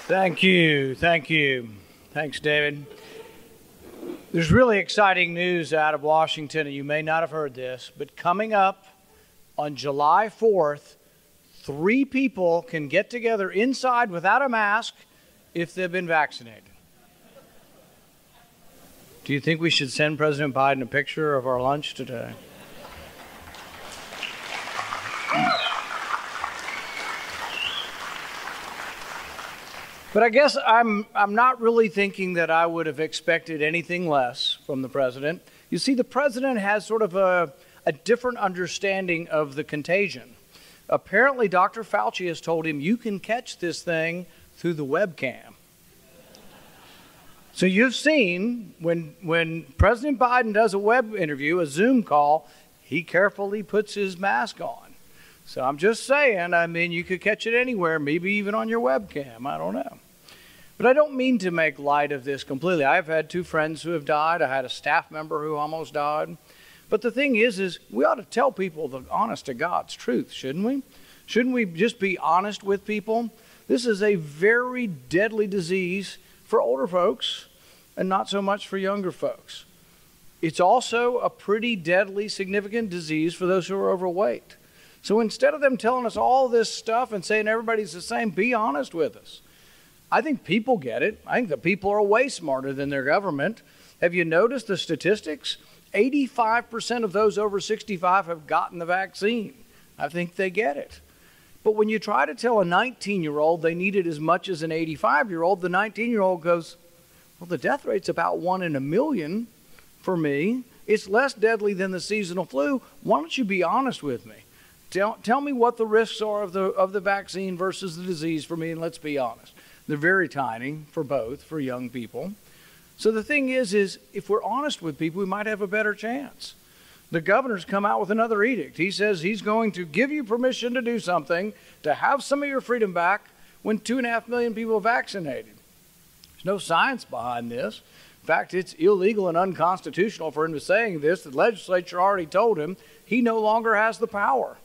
Thank you. Thank you. Thanks, David. There's really exciting news out of Washington, and you may not have heard this, but coming up on July 4th, 3 people can get together inside without a mask if they've been vaccinated. Do you think we should send President Biden a picture of our lunch today? But I guess I'm not really thinking that I would have expected anything less from the president. You see, the president has sort of a different understanding of the contagion. Apparently, Dr. Fauci has told him you can catch this thing through the webcam. So you've seen when President Biden does a web interview, a Zoom call, he carefully puts his mask on. So I'm just saying, I mean, you could catch it anywhere, maybe even on your webcam. I don't know. But I don't mean to make light of this completely. I've had 2 friends who have died. I had a staff member who almost died. But the thing is we ought to tell people the honest to God's truth, shouldn't we? Shouldn't we just be honest with people? This is a very deadly disease for older folks and not so much for younger folks. It's also a pretty deadly, significant disease for those who are overweight. So instead of them telling us all this stuff and saying everybody's the same, be honest with us. I think people get it. I think the people are way smarter than their government. Have you noticed the statistics? 85% of those over 65 have gotten the vaccine. I think they get it. But when you try to tell a 19-year-old they need it as much as an 85-year-old, the 19-year-old goes, well, the death rate's about 1 in a million for me. It's less deadly than the seasonal flu. Why don't you be honest with me? Tell me what the risks are of the vaccine versus the disease for me, and let's be honest. They're very tiny for both, for young people. So the thing is if we're honest with people, we might have a better chance. The governor's come out with another edict. He says he's going to give you permission to do something, to have some of your freedom back when 2.5 million people are vaccinated. There's no science behind this. In fact, it's illegal and unconstitutional for him to saying this. The legislature already told him he no longer has the power.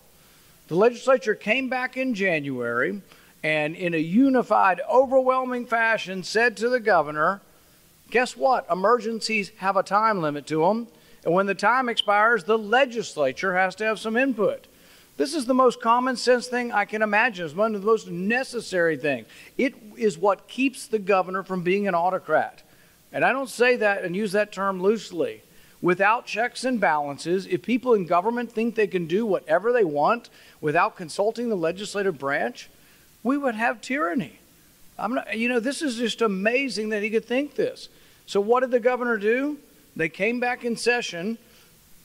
The legislature came back in January and in a unified, overwhelming fashion said to the governor, guess what? Emergencies have a time limit to them. And when the time expires, the legislature has to have some input. This is the most common sense thing I can imagine. It's one of the most necessary things. It is what keeps the governor from being an autocrat. And I don't say that and use that term loosely. Without checks and balances, if people in government think they can do whatever they want without consulting the legislative branch, we would have tyranny. This is just amazing that he could think this. So what did the governor do? They came back in session,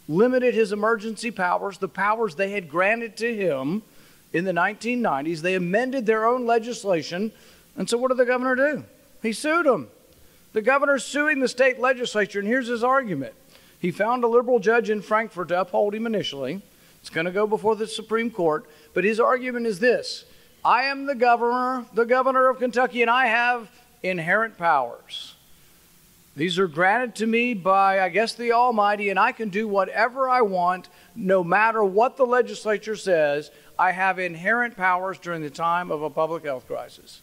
limited his emergency powers, the powers they had granted to him in the 1990s. They amended their own legislation. And so what did the governor do? He sued them. The governor's suing the state legislature, and here's his argument. He found a liberal judge in Frankfurt to uphold him initially. It's going to go before the Supreme Court. But his argument is this: I am the governor of Kentucky, and I have inherent powers. These are granted to me by, I guess, the Almighty, and I can do whatever I want, no matter what the legislature says. I have inherent powers during the time of a public health crisis.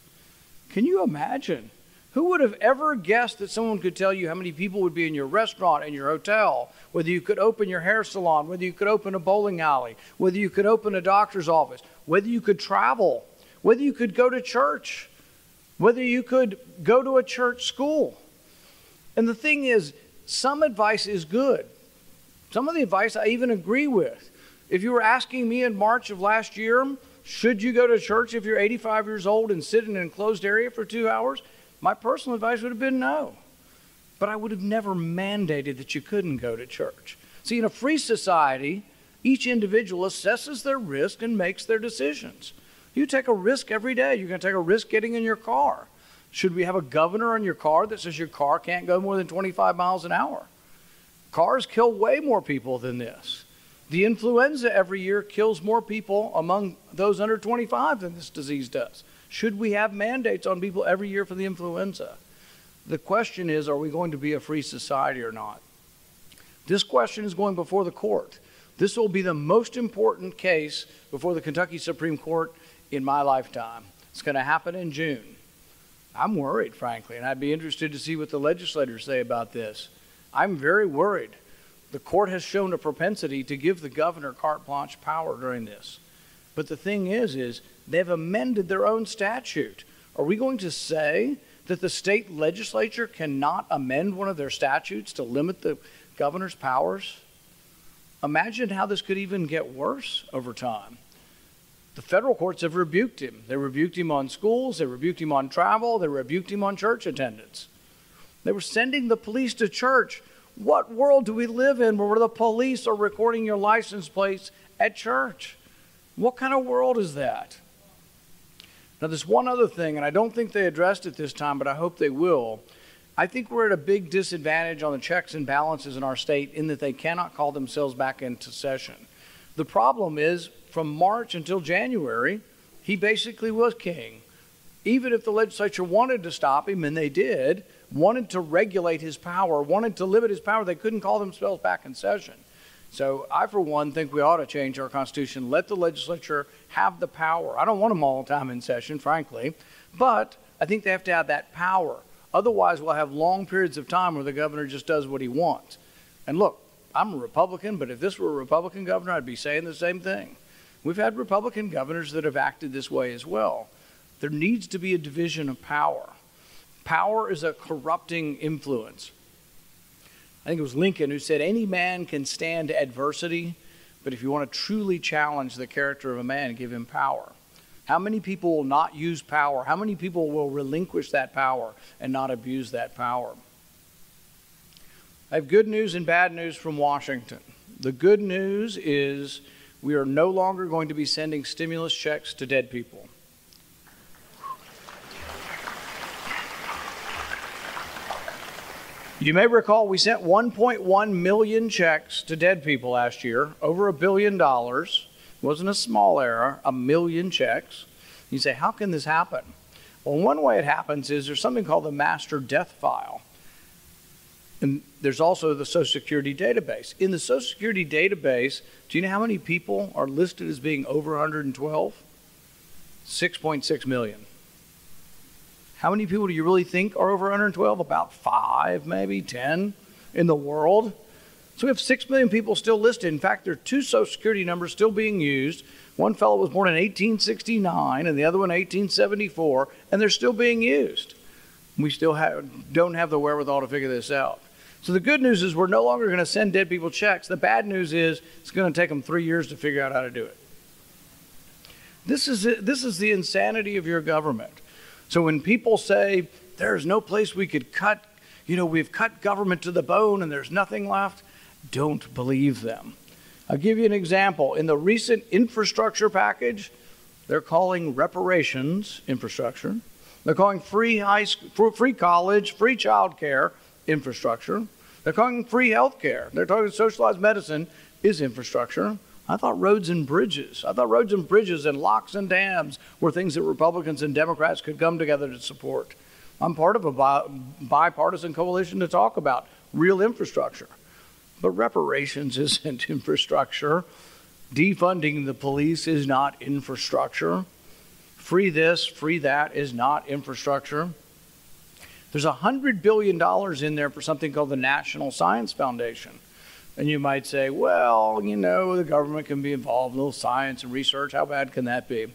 Can you imagine? Who would have ever guessed that someone could tell you how many people would be in your restaurant, in your hotel, whether you could open your hair salon, whether you could open a bowling alley, whether you could open a doctor's office, whether you could travel, whether you could go to church, whether you could go to a church school. And the thing is, some advice is good. Some of the advice I even agree with. If you were asking me in March of last year, should you go to church if you're 85 years old and sit in an enclosed area for 2 hours? My personal advice would have been no. But I would have never mandated that you couldn't go to church. See, in a free society, each individual assesses their risk and makes their decisions. You take a risk every day. You're going to take a risk getting in your car. Should we have a governor on your car that says your car can't go more than 25 miles an hour? Cars kill way more people than this. The influenza every year kills more people among those under 25 than this disease does. Should we have mandates on people every year for the influenza? The question is, are we going to be a free society or not? This question is going before the court. This will be the most important case before the Kentucky Supreme Court in my lifetime. It's going to happen in June. I'm worried, frankly, and I'd be interested to see what the legislators say about this. I'm very worried. The court has shown a propensity to give the governor carte blanche power during this. But the thing is they've amended their own statute. Are we going to say that the state legislature cannot amend one of their statutes to limit the governor's powers? Imagine how this could even get worse over time. The federal courts have rebuked him. They rebuked him on schools, they rebuked him on travel, they rebuked him on church attendance. They were sending the police to church. What world do we live in where the police are recording your license plates at church? What kind of world is that? Now, there's one other thing, and I don't think they addressed it this time, but I hope they will. I think we're at a big disadvantage on the checks and balances in our state in that they cannot call themselves back into session. The problem is, from March until January, he basically was king. Even if the legislature wanted to stop him, and they did, wanted to regulate his power, wanted to limit his power, they couldn't call themselves back in session. So I, for one, think we ought to change our Constitution, let the legislature have the power. I don't want them all the time in session, frankly, but I think they have to have that power. Otherwise, we'll have long periods of time where the governor just does what he wants. And look, I'm a Republican, but if this were a Republican governor, I'd be saying the same thing. We've had Republican governors that have acted this way as well. There needs to be a division of power. Power is a corrupting influence. I think it was Lincoln who said, any man can stand adversity, but if you want to truly challenge the character of a man, give him power. How many people will not use power? How many people will relinquish that power and not abuse that power? I have good news and bad news from Washington. The good news is we are no longer going to be sending stimulus checks to dead people. You may recall we sent 1.1 million checks to dead people last year, over $1 billion. It wasn't a small error, 1 million checks. You say, how can this happen? Well, one way it happens is there's something called the master death file. And there's also the Social Security database. In the Social Security database, do you know how many people are listed as being over 112? 6.6 million. How many people do you really think are over 112? About 5, maybe 10 in the world. So we have 6 million people still listed. In fact, there are 2 Social Security numbers still being used. One fellow was born in 1869 and the other one 1874, and they're still being used. We still don't have the wherewithal to figure this out. So the good news is we're no longer going to send dead people checks. The bad news is it's going to take them 3 years to figure out how to do it. This is the insanity of your government. So when people say there's no place we could cut, we've cut government to the bone and there's nothing left, don't believe them. I'll give you an example. In the recent infrastructure package, they're calling reparations infrastructure. They're calling free college, free child care infrastructure. They're calling free health care. They're talking socialized medicine is infrastructure. I thought roads and bridges and locks and dams were things that Republicans and Democrats could come together to support. I'm part of a bipartisan coalition to talk about real infrastructure. But reparations isn't infrastructure. Defunding the police is not infrastructure. Free this, free that is not infrastructure. There's $100 billion in there for something called the National Science Foundation. And you might say, well, the government can be involved in a little science and research. How bad can that be?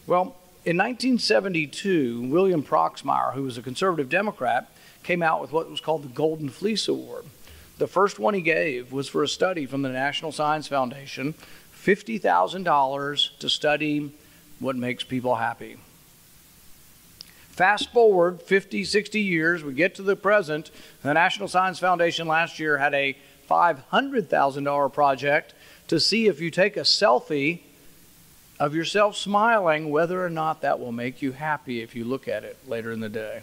Well, in 1972, William Proxmire, who was a conservative Democrat, came out with what was called the Golden Fleece Award. The first one he gave was for a study from the National Science Foundation, $50,000 to study what makes people happy. Fast forward 50, 60 years, we get to the present. The National Science Foundation last year had a $500,000 project to see if you take a selfie of yourself smiling, whether or not that will make you happy if you look at it later in the day.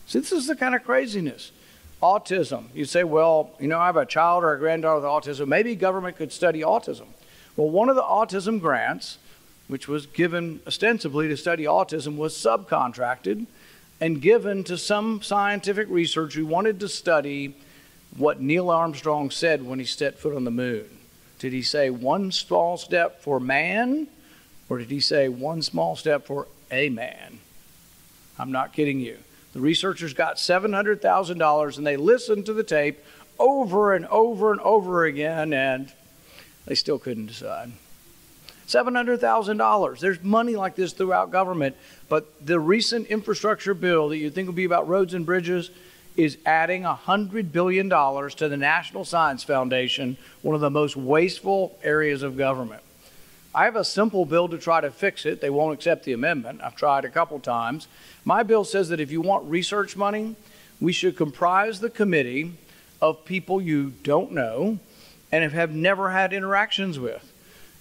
See, this is the kind of craziness. Autism. You say, well, I have a child or a granddaughter with autism. Maybe government could study autism. Well, one of the autism grants, which was given ostensibly to study autism, was subcontracted and given to some scientific research who wanted to study what Neil Armstrong said when he stepped foot on the moon. Did he say one small step for man, or did he say one small step for a man? I'm not kidding you. The researchers got $700,000 and they listened to the tape over and over and over again, and they still couldn't decide. $700,000. There's money like this throughout government, but the recent infrastructure bill that you think would be about roads and bridges is adding $100 billion to the National Science Foundation, one of the most wasteful areas of government. I have a simple bill to try to fix it. They won't accept the amendment. I've tried a couple times. My bill says that if you want research money, we should comprise the committee of people you don't know and have never had interactions with.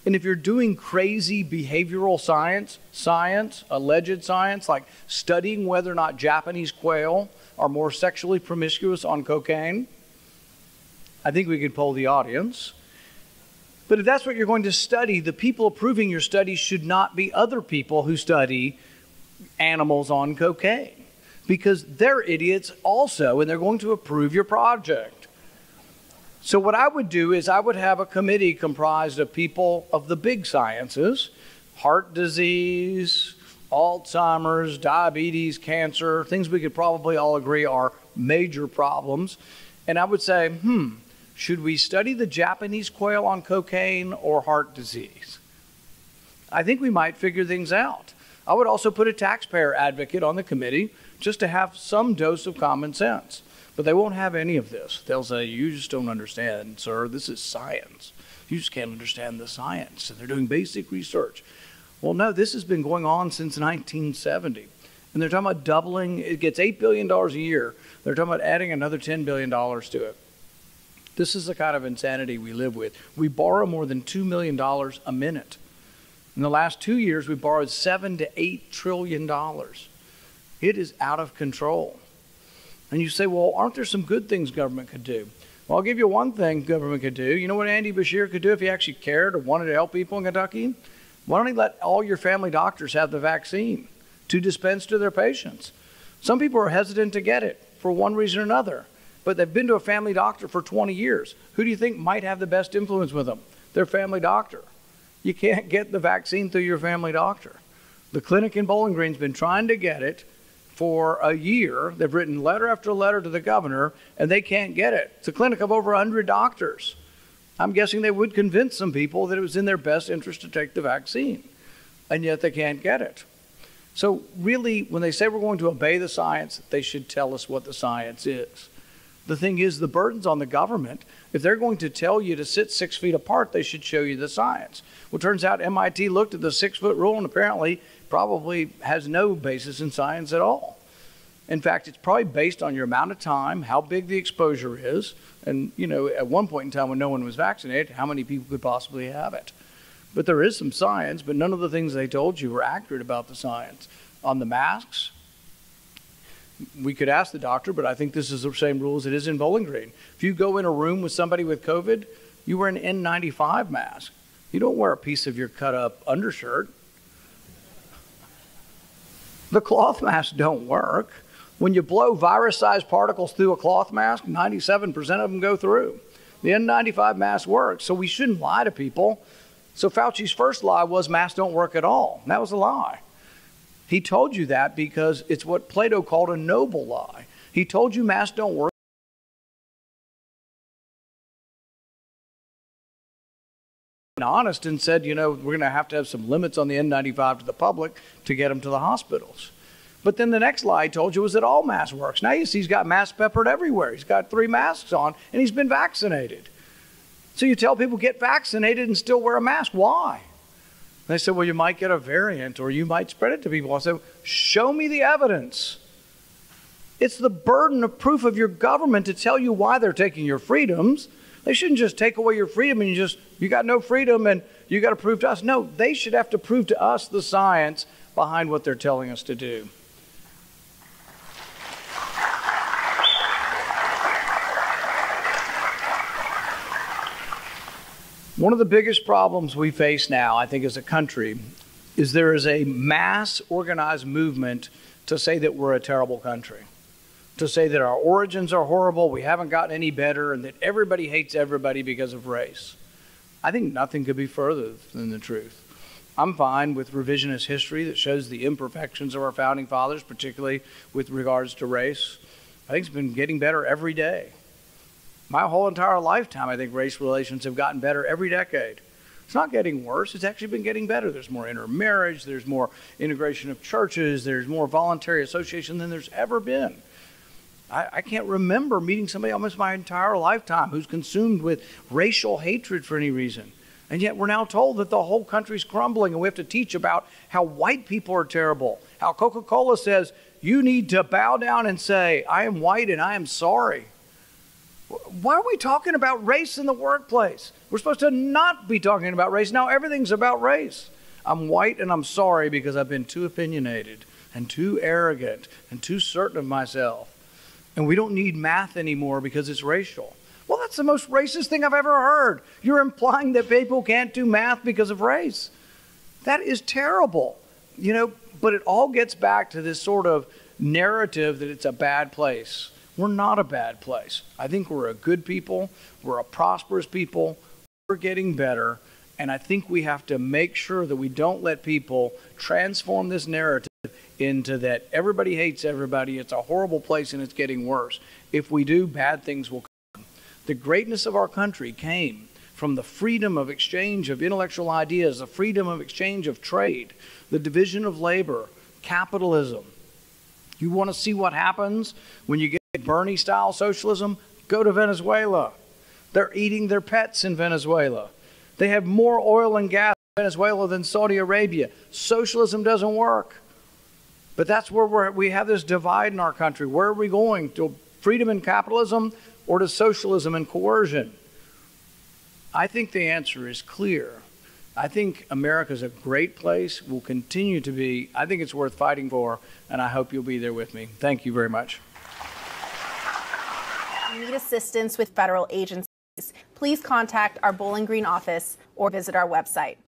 And if you're doing crazy behavioral science, alleged science, like studying whether or not Japanese quail are more sexually promiscuous on cocaine, I think we could poll the audience. But if that's what you're going to study, the people approving your study should not be other people who study animals on cocaine, because they're idiots also, and they're going to approve your project. So what I would do is I would have a committee comprised of people of the big sciences, heart disease, Alzheimer's, diabetes, cancer, things we could probably all agree are major problems. And I would say, should we study the Japanese quail on cocaine or heart disease? I think we might figure things out. I would also put a taxpayer advocate on the committee just to have some dose of common sense. But they won't have any of this. They'll say, you just don't understand, sir. This is science. You just can't understand the science. And they're doing basic research. Well, no, this has been going on since 1970. And they're talking about doubling. It gets $8 billion a year. They're talking about adding another $10 billion to it. This is the kind of insanity we live with. We borrow more than $2 million a minute. In the last 2 years, we borrowed $7 to $8 trillion. It is out of control. And you say, well, aren't there some good things government could do? Well, I'll give you one thing government could do. You know what Andy Beshear could do if he actually cared or wanted to help people in Kentucky? Why don't he let all your family doctors have the vaccine to dispense to their patients? Some people are hesitant to get it for one reason or another, but they've been to a family doctor for 20 years. Who do you think might have the best influence with them? Their family doctor. You can't get the vaccine through your family doctor. The clinic in Bowling Green's been trying to get it for a year. They've written letter after letter to the governor, and they can't get it. It's a clinic of over 100 doctors. I'm guessing they would convince some people that it was in their best interest to take the vaccine, and yet they can't get it. So really, when they say we're going to obey the science, they should tell us what the science is. The thing is, the burden's on the government. If they're going to tell you to sit 6 feet apart, they should show you the science. Well, it turns out MIT looked at the 6-foot rule and apparently probably has no basis in science at all. In fact, it's probably based on your amount of time, how big the exposure is, and, you know, at one point in time when no one was vaccinated, how many people could possibly have it. But there is some science, but none of the things they told you were accurate about the science. On the masks, we could ask the doctor, but I think this is the same rule as it is in Bowling Green. If you go in a room with somebody with COVID, you wear an N95 mask. You don't wear a piece of your cut-up undershirt. The cloth masks don't work. When you blow virus-sized particles through a cloth mask, 97% of them go through. The N95 mask works, so we shouldn't lie to people. So Fauci's first lie was masks don't work at all. That was a lie. He told you that because it's what Plato called a noble lie. He told you masks don't work. Honest and said, you know, we're going to have some limits on the N95 to the public to get them to the hospitals. But then the next lie he told you was that all masks works. Now you see he's got masks peppered everywhere. He's got 3 masks on and he's been vaccinated. So you tell people get vaccinated and still wear a mask. Why? They said, well, you might get a variant or you might spread it to people. I said, show me the evidence. It's the burden of proof of your government to tell you why they're taking your freedoms. They shouldn't just take away your freedom and you got no freedom and you got to prove to us. No, they should have to prove to us the science behind what they're telling us to do. One of the biggest problems we face now, I think, as a country, is there is a mass organized movement to say that we're a terrible country, to say that our origins are horrible, we haven't gotten any better, and that everybody hates everybody because of race. I think nothing could be further than the truth. I'm fine with revisionist history that shows the imperfections of our founding fathers, particularly with regards to race. I think it's been getting better every day. My whole entire lifetime, I think race relations have gotten better every decade. It's not getting worse. It's actually been getting better. There's more intermarriage. There's more integration of churches. There's more voluntary association than there's ever been. I can't remember meeting somebody almost my entire lifetime who's consumed with racial hatred for any reason. And yet we're now told that the whole country's crumbling, and we have to teach about how white people are terrible, how Coca-Cola says you need to bow down and say, I am white and I am sorry. Why are we talking about race in the workplace? We're supposed to not be talking about race. Now everything's about race. I'm white and I'm sorry because I've been too opinionated and too arrogant and too certain of myself. And we don't need math anymore because it's racial. Well, that's the most racist thing I've ever heard. You're implying that people can't do math because of race. That is terrible. But it all gets back to this sort of narrative that it's a bad place. We're not a bad place. I think we're a good people. We're a prosperous people. We're getting better. And I think we have to make sure that we don't let people transform this narrative into that everybody hates everybody, it's a horrible place, and it's getting worse. If we do, bad things will come. The greatness of our country came from the freedom of exchange of intellectual ideas, the freedom of exchange of trade, the division of labor, capitalism. You want to see what happens when you get Bernie-style socialism? Go to Venezuela. They're eating their pets in Venezuela. They have more oil and gas in Venezuela than Saudi Arabia. Socialism doesn't work. But that's where we have this divide in our country. Where are we going? To freedom and capitalism or to socialism and coercion? I think the answer is clear. I think America's a great place, will continue to be. I think it's worth fighting for, and I hope you'll be there with me. Thank you very much. If you need assistance with federal agencies, please contact our Bowling Green office or visit our website.